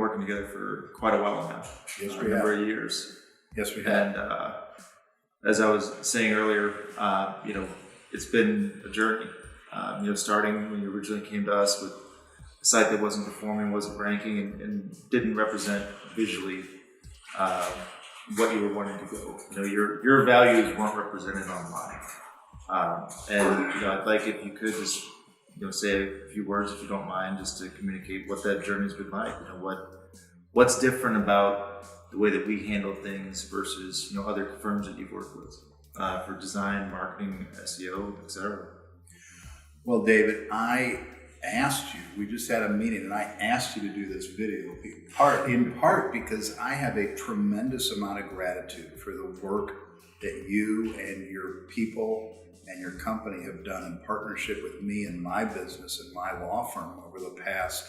working together for quite a while now. Yes, a number of years. Yes, we have. And as I was saying earlier, it's been a journey. Starting when you originally came to us with a site that wasn't performing, wasn't ranking, and didn't represent visually what you were wanting to go. Your values weren't represented online. I'd like if you could just say a few words, if you don't mind, just to communicate what that journey's been like. What's different about the way that we handle things versus other firms that you've worked with for design, marketing, SEO, etc. Well, David, I asked you. We just had a meeting, and I asked you to do this video in part because I have a tremendous amount of gratitude for the work that you and your people and your company have done in partnership with me and my business and my law firm over the past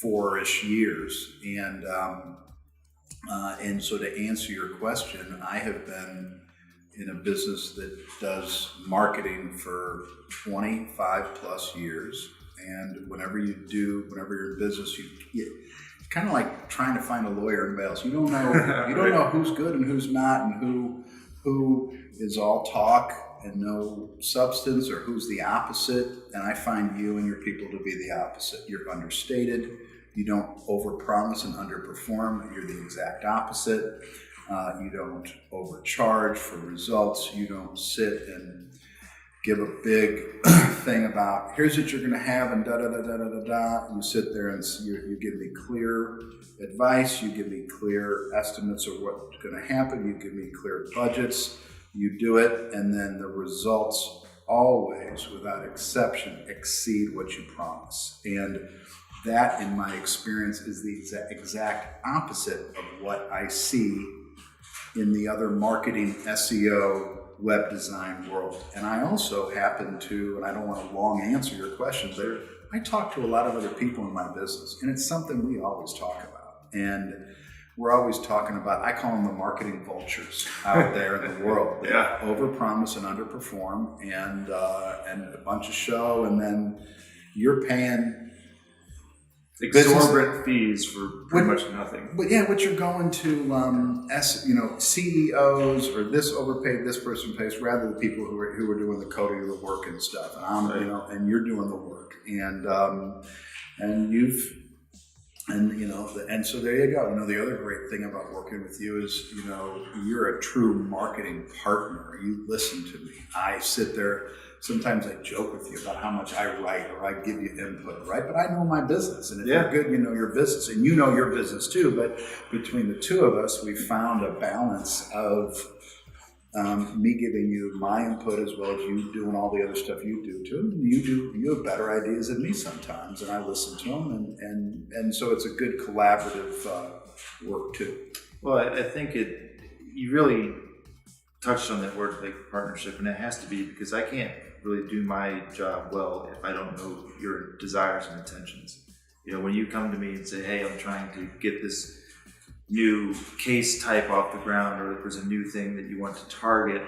4-ish years. And so to answer your question, I have been in a business that does marketing for 25 plus years. And whenever you're in business, it's kind of like trying to find a lawyer in bails. You don't know who's good and who's not, and who is all talk and no substance, or who's the opposite. And I find you and your people to be the opposite. You're understated. You don't overpromise and underperform. You're the exact opposite. You don't overcharge for results. You don't sit and give a big thing about here's what you're going to have and da da da da da da da. You sit there and you give me clear advice. You give me clear estimates of what's going to happen. You give me clear budgets. You do it, and then the results always, without exception, exceed what you promise. And that, in my experience, is the exact opposite of what I see in the other marketing, SEO, web design world. And I also happen to, and I don't want to long answer your question, but I talk to a lot of other people in my business, and it's something we always talk about. And we're always talking about, I call them the marketing vultures out there in the world. Yeah. Overpromise and underperform, and a bunch of show, and then you're paying exorbitant fees for pretty much nothing. But yeah, what you're going to CEOs or this overpaid, this person pays, rather than the people who are doing the coding of the work and stuff, and and you're doing the work, and so there you go. The other great thing about working with you is, you're a true marketing partner. You listen to me. I sit there. Sometimes I joke with you about how much I write or I give you input, right? But I know my business, and if you're good, you know your business, and you know your business too. But between the two of us, we found a balance of me giving you my input as well as you doing all the other stuff you do too. You have better ideas than me sometimes, and I listen to them, and so it's a good collaborative work too. Well, I think you really touched on that word, like partnership, and it has to be, because I can't really do my job well if I don't know your desires and intentions. When you come to me and say, hey, I'm trying to get this new case type off the ground, or if there's a new thing that you want to target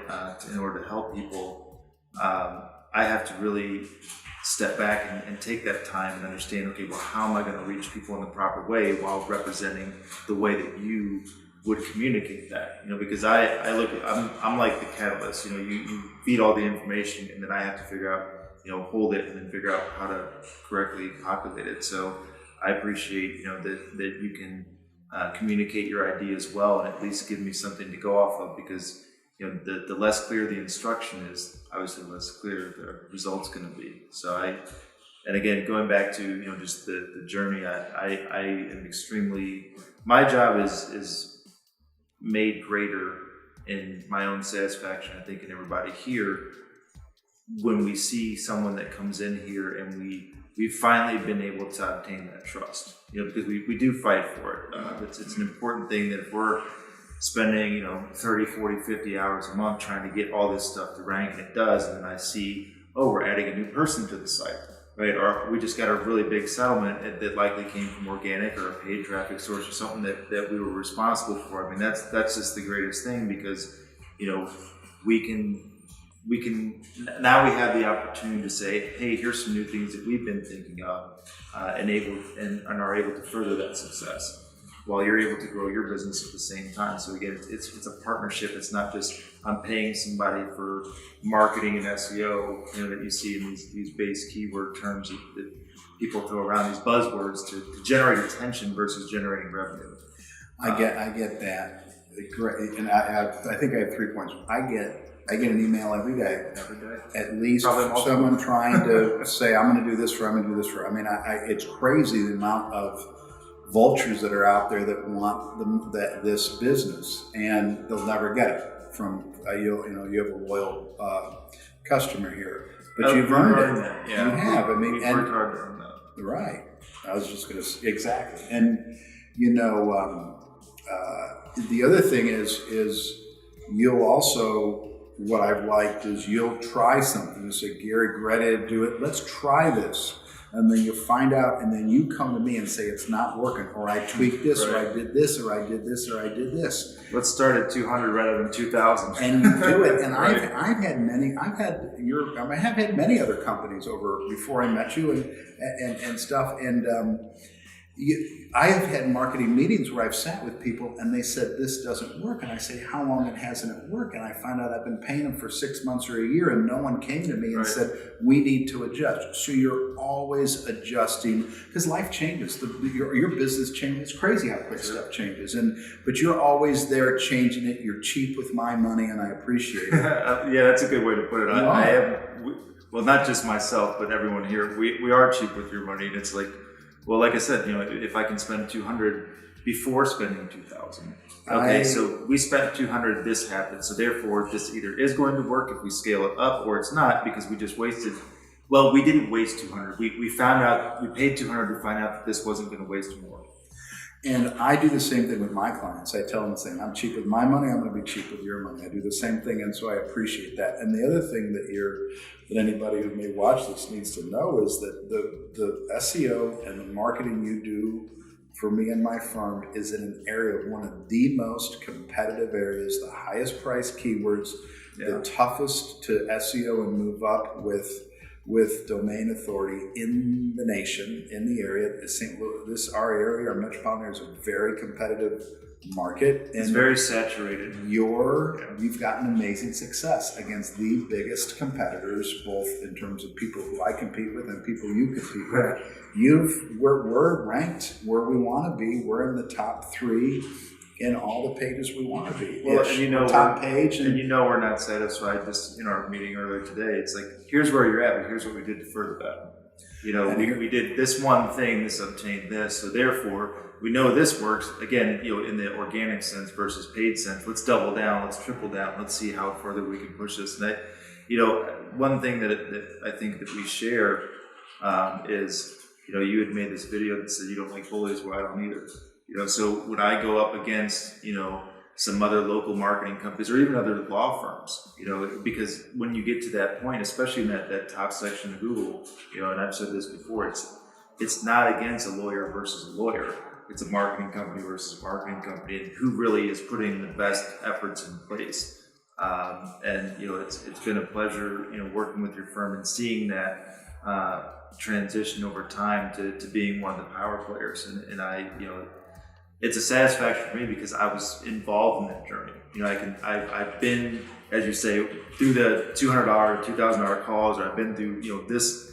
in order to help people, I have to really step back and take that time and understand, okay, well, how am I going to reach people in the proper way while representing the way that you would communicate that, because I'm like the catalyst. You feed all the information, and then I have to figure out, hold it, and then figure out how to correctly populate it. So I appreciate, that you can communicate your ideas well, and at least give me something to go off of, because the less clear the instruction is, obviously the less clear the result's going to be. So and again, going back to just the journey, I am extremely. My job is made greater in my own satisfaction, I think, in everybody here, when we see someone that comes in here and we've finally been able to obtain that trust, because we do fight for it. It's an important thing that if we're spending 30, 40, 50 hours a month trying to get all this stuff to rank, and it does, and then I see, we're adding a new person to the site, right? Or we just got a really big settlement that likely came from organic or a paid traffic source or something that we were responsible for. I mean, that's just the greatest thing, because we can now we have the opportunity to say, hey, here's some new things that we've been thinking of, and are able to further that success while you're able to grow your business at the same time. So again, it's a partnership. It's not just I'm paying somebody for marketing and SEO, that you see in these base keyword terms that people throw around, these buzzwords to generate attention versus generating revenue. I get that. Great. And I think I have 3 points. I get an email every day, at least from someone trying to say, I'm going to do this for, I'm going to do this for. I mean, it's crazy the amount of vultures that are out there that want this business, and they'll never get it from you have a loyal customer here, but you've earned it. Yeah. You have. I mean, we've worked hard to earn that. Right. I was just going to say exactly, and the other thing is you'll also, what I've liked is you'll try something. You say, Gary, ready to do it. Let's try this. And then you find out, and then you come to me and say, it's not working, or I tweaked this, right, or I did this, or I did this, or I did this. Let's start at 200 rather than 2,000. And you do it. And right. I have had many other companies before I met you and stuff. And I have had marketing meetings where I've sat with people and they said, this doesn't work. And I say, how long hasn't it worked? And I find out I've been paying them for 6 months or a year, and no one came to me and right. said, we need to adjust. So you're always adjusting, because life changes. Your business changes. It's crazy how quick stuff changes. But you're always there changing it. You're cheap with my money, and I appreciate it. Yeah, that's a good way to put it. Well, not just myself, but everyone here, we are cheap with your money. And it's like, well, like I said, if I can spend 200 before spending 2,000. Okay, so we spent 200, this happened. So therefore, this either is going to work if we scale it up, or it's not, because we just wasted. Well, we didn't waste 200. We found out, we paid 200 to find out that this wasn't going to waste more. And I do the same thing with my clients. I tell them the same, I'm cheap with my money, I'm going to be cheap with your money. I do the same thing, and so I appreciate that. And the other thing that anybody who may watch this needs to know is that the SEO and the marketing you do for me and my firm is in an area of one of the most competitive areas, the highest priced keywords, the toughest to SEO and move up with domain authority in the nation, in the area. St. Louis, our area, our metropolitan area, is a very competitive market. And it's very saturated. You've gotten amazing success against the biggest competitors, both in terms of people who I compete with and people you compete with. We're ranked where we want to be. We're in the top 3 in all the pages we want to be. Well, and top page. And we're not satisfied. Just in our meeting earlier today, it's like, here's where you're at, but here's what we did to further that. We did this one thing, this obtained this, so therefore we know this works. Again, in the organic sense versus paid sense, let's double down, let's triple down, let's see how further we can push this. And one thing that I think that we share is, you had made this video that said you don't like bullies, well, I don't either. So when I go up against, some other local marketing companies or even other law firms, because when you get to that point, especially in that top section of Google, and I've said this before, it's not against a lawyer versus a lawyer. It's a marketing company versus a marketing company, and who really is putting the best efforts in place. It's been a pleasure, working with your firm and seeing that transition over time to being one of the power players. And I, it's a satisfaction for me because I was involved in that journey. I've been, as you say, through the $200, $2,000 calls, or I've been through, this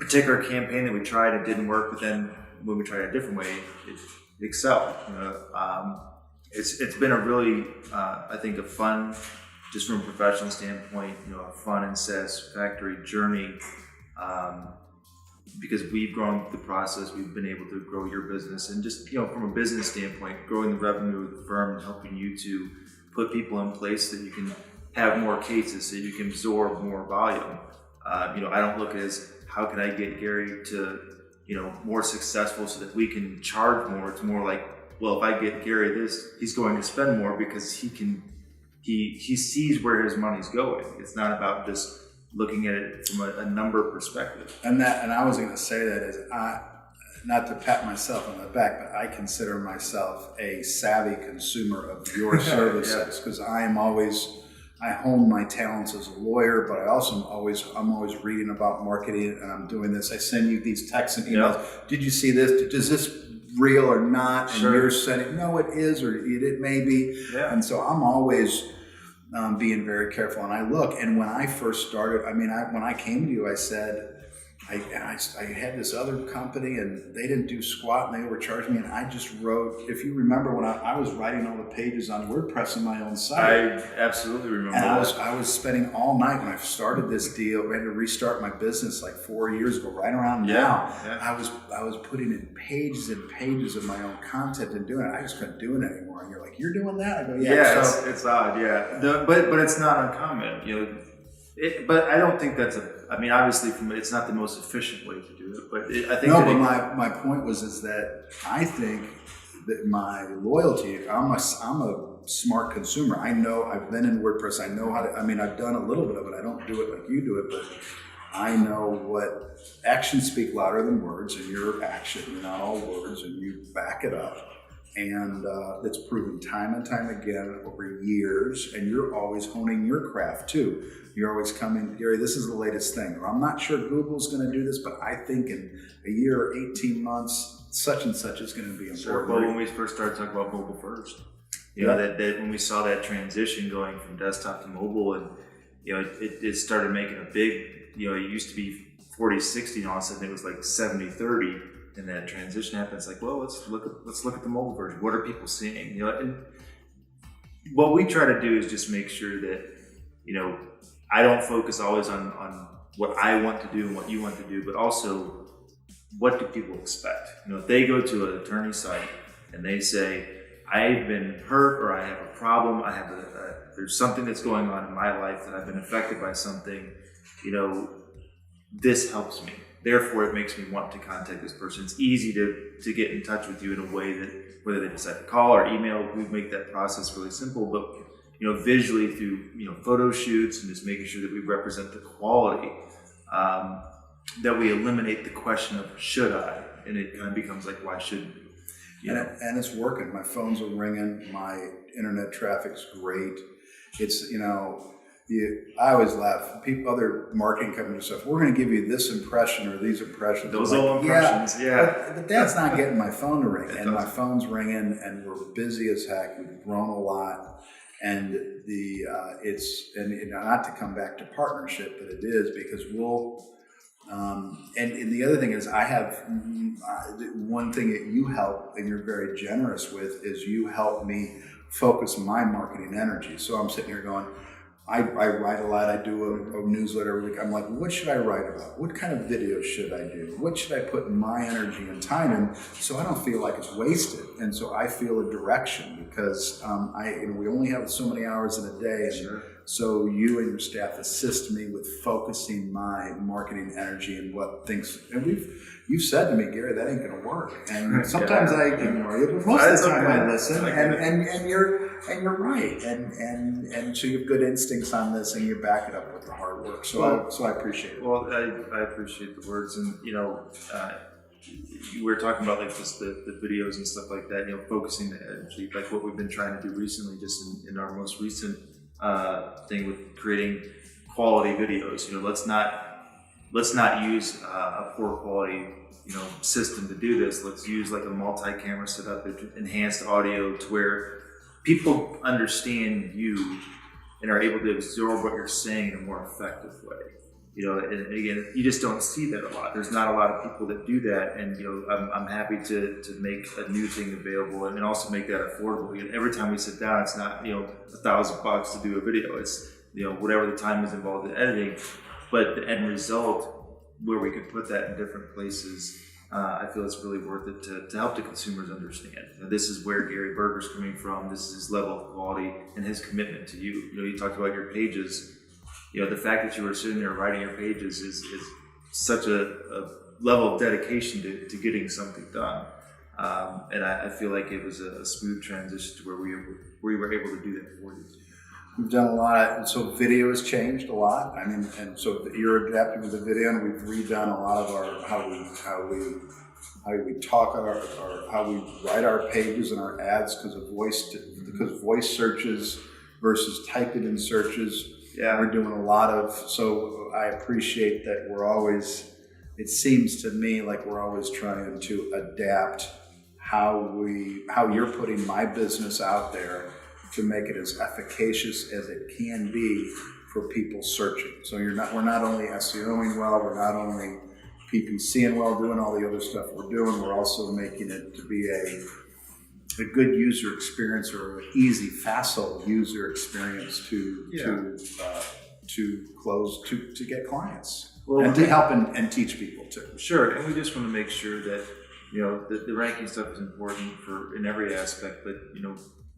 particular campaign that we tried, it didn't work, but then when we tried it a different way, it excelled. It's been a really, I think, a fun, just from a professional standpoint, a fun and satisfactory journey. Because we've grown the process, we've been able to grow your business, and just from a business standpoint, growing the revenue of the firm and helping you to put people in place that you can have more cases, so you can absorb more volume. I don't look at it as how can I get Gary to more successful so that we can charge more. It's more like, well, if I get Gary this, he's going to spend more because he sees where his money's going. It's not about just looking at it from a number perspective. And I was going to say that is, not to pat myself on the back, but I consider myself a savvy consumer of your services, because I am always I hone my talents as a lawyer, but I'm always reading about marketing, and I'm doing this. I send you these texts and emails. Yep. Did you see this? Is this real or not? And you're sending, no, it is, or it may be. Yeah. And so I'm always being very careful. And I look, and when I first started, when I came to you, I said, I had this other company and they didn't do squat and they overcharged me, and I just wrote, if you remember when I was writing all the pages on WordPress in my own site. I absolutely remember and that. I was spending all night when I started this deal. I had to restart my business like 4 years ago, right around now. Yeah. I was putting in pages and pages of my own content and doing it. I just couldn't do it anymore. And you're like, you're doing that? I go, yeah. Yeah, so, it's odd, yeah. But it's not uncommon, you know. But I don't think that's obviously it's not the most efficient way to do it, but I think. No, but my point is that I think that my loyalty, I'm a smart consumer. I know, I've been in WordPress, I know how to, I've done a little bit of it. I don't do it like you do it, but I know what actions speak louder than words, and your action, you're not all words, and you back it up. And it's proven time and time again over years, and you're always honing your craft too. You're always coming, Gary, this is the latest thing. Or I'm not sure Google's going to do this, but I think in a year or 18 months, such and such is going to be important. Sure. Well, when we first started talking about mobile first, you know, that when we saw that transition going from desktop to mobile, and, you know, it started making a big, you know, it used to be 40-60, and all of a sudden it was like 70-30, and that transition happened. It's like, well, let's look at the mobile version. What are people seeing? You know, and what we try to do is just make sure that, you know, I don't focus always on what I want to do and what you want to do, but also what do people expect? You know, if they go to an attorney's site and they say, I've been hurt, or I have a problem, there's something that's going on in my life that I've been affected by something, you know, this helps me. Therefore, it makes me want to contact this person. It's easy to get in touch with you in a way that, whether they decide to call or email, we make that process really simple. But, you know, visually through, you know, photo shoots and just making sure that we represent the quality, that we eliminate the question of should I, and it kind of becomes like, why shouldn't you? And it's working. My phones are ringing. My internet traffic's great. It's, you know, I always laugh. Other marketing companies and stuff, we're going to give you this impression or these impressions. Those old impressions, yeah. But that's not getting my phone to ring. And my phone's ringing, and we're busy as heck. We've grown a lot. And and not to come back to partnership, but it is, because and the other thing is, I have one thing that you help, and you're very generous with, is you help me focus my marketing energy. So I'm sitting here going, I write a lot. I do a newsletter every week. I'm like, what should I write about? What kind of videos should I do? What should I put my energy and time in, so I don't feel like it's wasted? And so I feel a direction, because we only have so many hours in a day. And sure. So you and your staff assist me with focusing my marketing energy and what things. And you've said to me, Gary, that ain't going to work. And sometimes I ignore you, but most of the time I listen. And you're right. And so you have good instincts on this, and you back it up with the hard work. So I appreciate it. Well, I appreciate the words, and you know, we were talking about like just the videos and stuff like that. You know, focusing the energy, like what we've been trying to do recently, just in our most recent thing with creating quality videos. You know, let's not use a poor quality, you know, system to do this. Let's use like a multi-camera setup, enhanced audio, to where people understand you and are able to absorb what you're saying in a more effective way. You know, and again, you just don't see that a lot. There's not a lot of people that do that, and you know, I'm happy to make a new thing available and also make that affordable. You know, every time we sit down, it's not, you know, $1,000 to do a video. It's, you know, whatever the time is involved in editing, but the end result, where we could put that in different places, I feel it's really worth it to help the consumers understand. You know, this is where Gary Berger's coming from. This is his level of quality and his commitment to you. You know, you talked about your pages. You know, the fact that you were sitting there writing your pages is such a level of dedication to getting something done. And I feel like it was a smooth transition to where we were able to do that for you. We've done a lot, so video has changed a lot. I mean, and so you're adapting with the video, and we've redone a lot of our how we talk, or how we write our pages and our ads, because voice searches versus type it in searches. Yeah. We're doing a lot of, so I appreciate that we're always, it seems to me like we're always trying to adapt how you're putting my business out there to make it as efficacious as it can be for people searching. So we're not only SEOing well, we're not only PPCing well, doing all the other stuff we're doing, we're also making it to be a good user experience or an easy, facile user experience to get clients, well, and to help and teach people too. Sure, and we just want to make sure that the ranking stuff is important in every aspect, but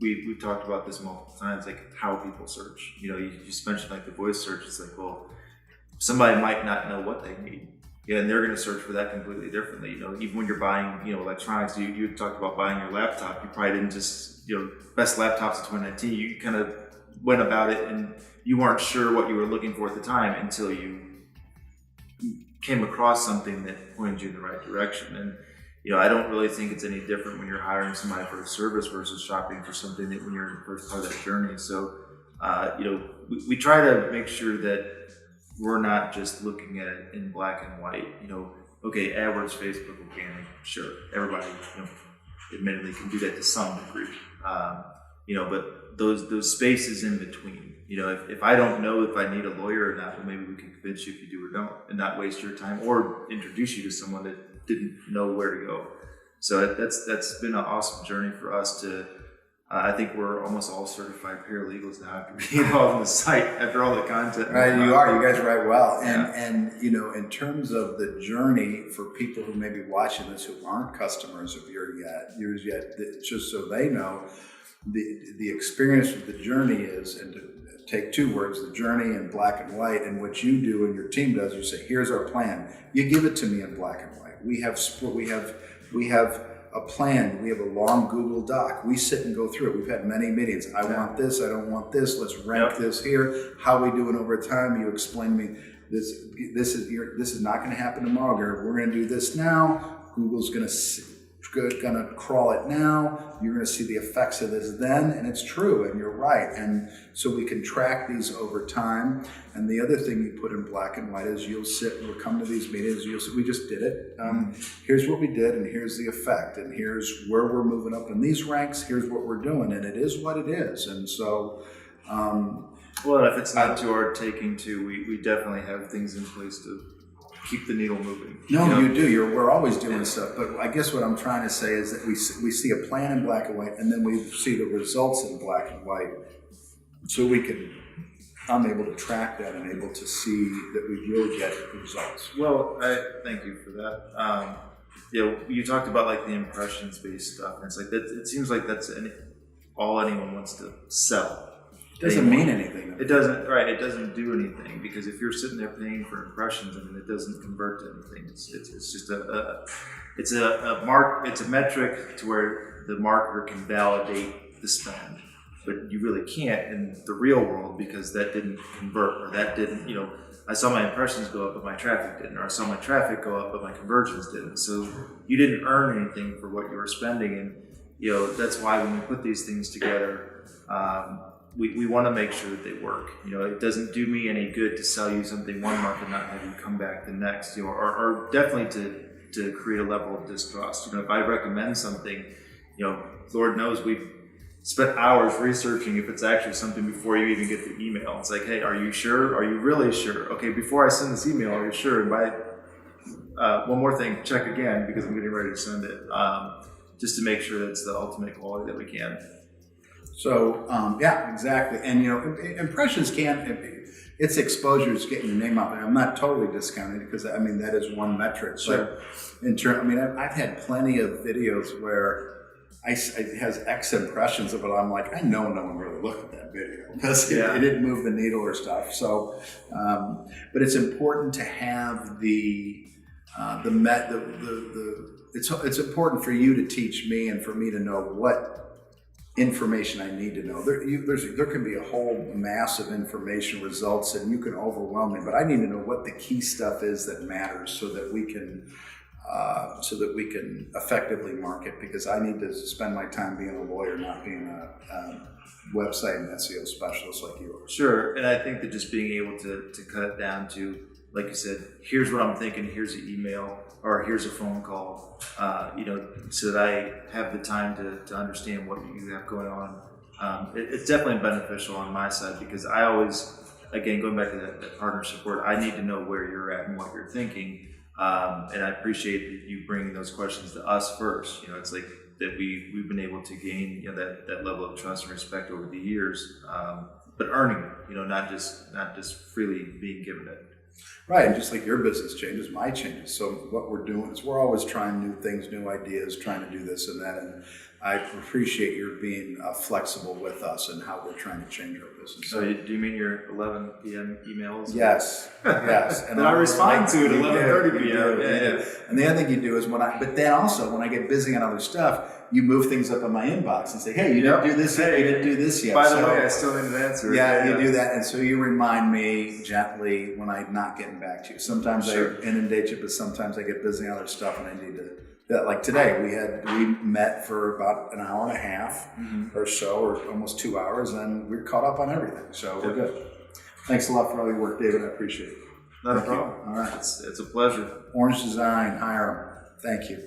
we've talked about this multiple times, like how people search. You just mentioned like the voice search. It's like, well, somebody might not know what they need. Yeah, and they're going to search for that completely differently. Even when you're buying, electronics, you talked about buying your laptop. You probably didn't just, best laptops of 2019. You kind of went about it and you weren't sure what you were looking for at the time until you came across something that pointed you in the right direction. And, I don't really think it's any different when you're hiring somebody for a service versus shopping for something that when you're in the first part of that journey. So, we try to make sure that we're not just looking at it in black and white. Okay, AdWords, Facebook, organic, sure. Everybody, admittedly can do that to some degree. But those spaces in between. If I don't know if I need a lawyer or not, well, maybe we can convince you if you do or don't, and not waste your time or introduce you to someone that didn't know where to go. So that's been an awesome journey for us to. I think we're almost all certified paralegals now after being involved in the site, after all the content. Right, you guys write well. And in terms of the journey for people who may be watching this who aren't customers of yours yet, just so they know, the experience of the journey is, and to take two words, the journey in black and white, and what you do and your team does, you say, here's our plan. You give it to me in black and white. We have a plan. We have a long Google Doc. We sit and go through it. We've had many meetings. I want this. I don't want this. Let's rank this here. How are we doing over time? You explain to me this is not going to happen tomorrow. We're going to do this now. Google's going to crawl it now. You're going to see the effects of this then, and it's true, and you're right. And so we can track these over time. And the other thing you put in black and white is you'll sit and we'll come to these meetings. You'll say, we just did it. Here's what we did, and here's the effect, and here's where we're moving up in these ranks. Here's what we're doing, and it is what it is. And so, well, if it's not to our taking too, we definitely have things in place to keep the needle moving. No, you do. We're always doing stuff. But I guess what I'm trying to say is that we see a plan in black and white, and then we see the results in black and white. So I'm able to track that and able to see that we will get results. Well, I thank you for that. You talked about like the impressions-based stuff, and it's like that. It seems like that's all anyone wants to sell. It doesn't mean anything. It doesn't, right? It doesn't do anything, because if you're sitting there paying for impressions, it doesn't convert to anything. It's just it's a metric to where the marketer can validate the spend, but you really can't in the real world, because that didn't convert, or that didn't. I saw my impressions go up, but my traffic didn't, or I saw my traffic go up, but my conversions didn't. So you didn't earn anything for what you were spending, and that's why when we put these things together. We want to make sure that they work. It doesn't do me any good to sell you something one month and not have you come back the next. Or definitely to create a level of distrust. If I recommend something, Lord knows we've spent hours researching if it's actually something before you even get the email. It's like, hey, are you sure? Are you really sure? Okay, before I send this email, are you sure? And one more thing, check again, because I'm getting ready to send it, just to make sure that it's the ultimate quality that we can. So, yeah, exactly. And, impressions it's exposure, it's getting your name out there. I'm not totally discounting it, because, that is one metric. Sure. But I've had plenty of videos where it has X impressions of it. I'm like, I know no one really looked at that video, because it didn't move the needle or stuff. So, but it's important to have it's important for you to teach me and for me to know what information I need to know. There can be a whole mass of information results, and you can overwhelm me, but I need to know what the key stuff is that matters, so that we can so that we can effectively market, because I need to spend my time being a lawyer, not being a website and SEO specialist like you are. Sure, and I think that just being able to cut it down to, like you said, here's what I'm thinking, here's an email, or here's a phone call, so that I have the time to understand what you have going on. It's definitely beneficial on my side, because I always, again, going back to that partnership word, I need to know where you're at and what you're thinking. And I appreciate that you bringing those questions to us first. It's like that we've been able to gain that level of trust and respect over the years, but earning it. Not just freely being given it. Right, and just like your business changes, my changes. So what we're doing is we're always trying new things, new ideas, trying to do this and that. And I appreciate your being flexible with us and how we're trying to change our business. So do you mean your 11 p.m. emails? Yes, yes. And I respond to it at 11:30 p.m. Yeah. And the other thing you do is when I get busy on other stuff, you move things up in my inbox and say, hey, you didn't do this yet, you didn't do this yet. By the way, I still need an answer. Yeah, you do that. And so you remind me gently when I'm not getting back to you. Sometimes I inundate you, but sometimes I get busy on other stuff and I need to. Like today, we met for about an hour and a half or so, or almost 2 hours, and we're caught up on everything. So we're good. Thanks a lot for all your work, David. I appreciate it. Not a problem. All right. It's a pleasure. Orange Design, hire them. Thank you.